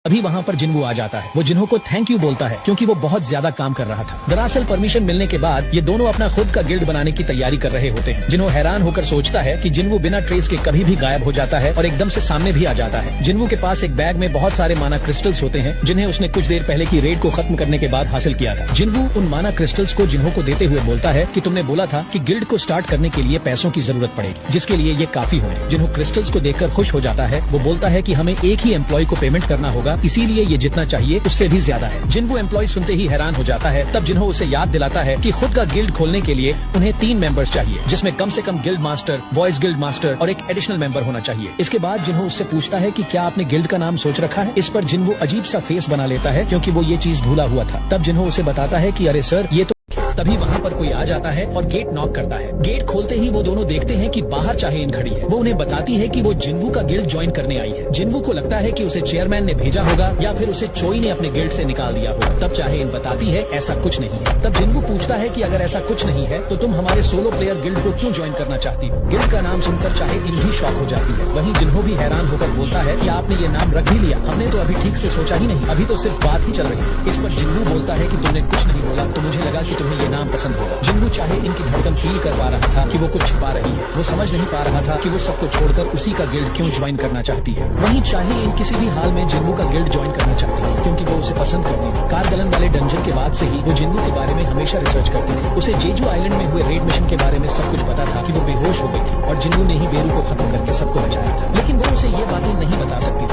अभी वहाँ पर जिन्वू आ जाता है। वो जिन्हो को थैंक यू बोलता है क्योंकि वो बहुत ज्यादा काम कर रहा था। दरअसल परमिशन मिलने के बाद ये दोनों अपना खुद का गिल्ड बनाने की तैयारी कर रहे होते हैं। जिन्हो हैरान होकर सोचता है कि जिन्वू बिना ट्रेस के कभी भी गायब हो जाता है और एकदम से सामने भी आ जाता है। जिन्वू के पास एक बैग में बहुत सारे माना क्रिस्टल्स होते हैं जिन्हें उसने कुछ देर पहले की रेड को खत्म करने के बाद हासिल किया था। जिन्वू उन माना क्रिस्टल्स को जिन्हो को देते हुए बोलता है कि तुमने बोला था कि गिल्ड को स्टार्ट करने के लिए पैसों की जरूरत पड़ेगी, जिसके लिए ये काफी होंगे। जिन्हो क्रिस्टल्स को देखकर खुश हो जाता है। वो बोलता है कि हमें एक ही एम्प्लॉय को पेमेंट करना होगा, इसीलिए ये जितना चाहिए उससे भी ज्यादा है। जिन्वू एम्प्लॉय सुनते ही हैरान हो जाता है। तब जिन्हो उसे याद दिलाता है कि खुद का गिल्ड खोलने के लिए उन्हें 3 मेंबर्स चाहिए, जिसमें कम से कम guild master, vice guild master और एक एडिशनल मेंबर होना चाहिए। इसके बाद जिन्हो उससे पूछता है कि क्या आपने गिल्ड का नाम सोच रखा है। इस पर जिन्वू अजीब सा फेस बना लेता है क्योंकि वो ये चीज भूला हुआ था। तब जिन्हो उसे बताता है कि अरे सर ये तो। तभी वहाँ पर कोई आ जाता है और गेट नॉक करता है। गेट खोलते ही वो दोनों देखते हैं कि बाहर चाहेन खड़ी है। वो उन्हें बताती है कि वो जिन्वू का गिल्ड ज्वाइन करने आई है। जिन्वू को लगता है कि उसे चेयरमैन ने भेजा होगा या फिर उसे चोई ने अपने गिल्ड से निकाल दिया होगा। तब चाहेन बताती है ऐसा कुछ नहीं है। तब जिन्वू पूछता है कि अगर ऐसा कुछ नहीं है तो तुम हमारे सोलो प्लेयर गिल्ड को क्यों ज्वाइन करना चाहती हो। गिल्ड का नाम सुनकर चाहेन भी शॉक हो जाती है। वहीं जिन्हो भी हैरान होकर बोलता है कि आपने ये नाम रख भी लिया, हमने तो अभी ठीक से सोचा ही नहीं, अभी तो सिर्फ बात ही चल रही थी। इस पर जिन्वू बोलता है कि तुमने कुछ नहीं बोला तो मुझे लगा कि तुम्हें ये नाम पसंद होगा। जिन्वू चाहे इनकी धड़कन फील कर पा रहा था कि वो कुछ छिपा रही है। वो समझ नहीं पा रहा था कि वो सबको छोड़कर उसी का गिल्ड क्यों ज्वाइन करना चाहती है। वहीं चाहे इन किसी भी हाल में जिन्वू का गिल्ड ज्वाइन करना चाहती थी क्योंकि वो उसे पसंद करती थी। कारगलन वाले डंजन के बाद से ही वो जिन्वू के बारे में हमेशा रिसर्च करती थी। उसे जेजू आइलैंड में हुए रेड मिशन के बारे में सब कुछ पता था कि वो बेहोश हो गई थी और जिन्वू ने ही बेरू को खत्म करके सबको बचाया था। लेकिन वो उसे ये बातें नहीं बता सकती थी।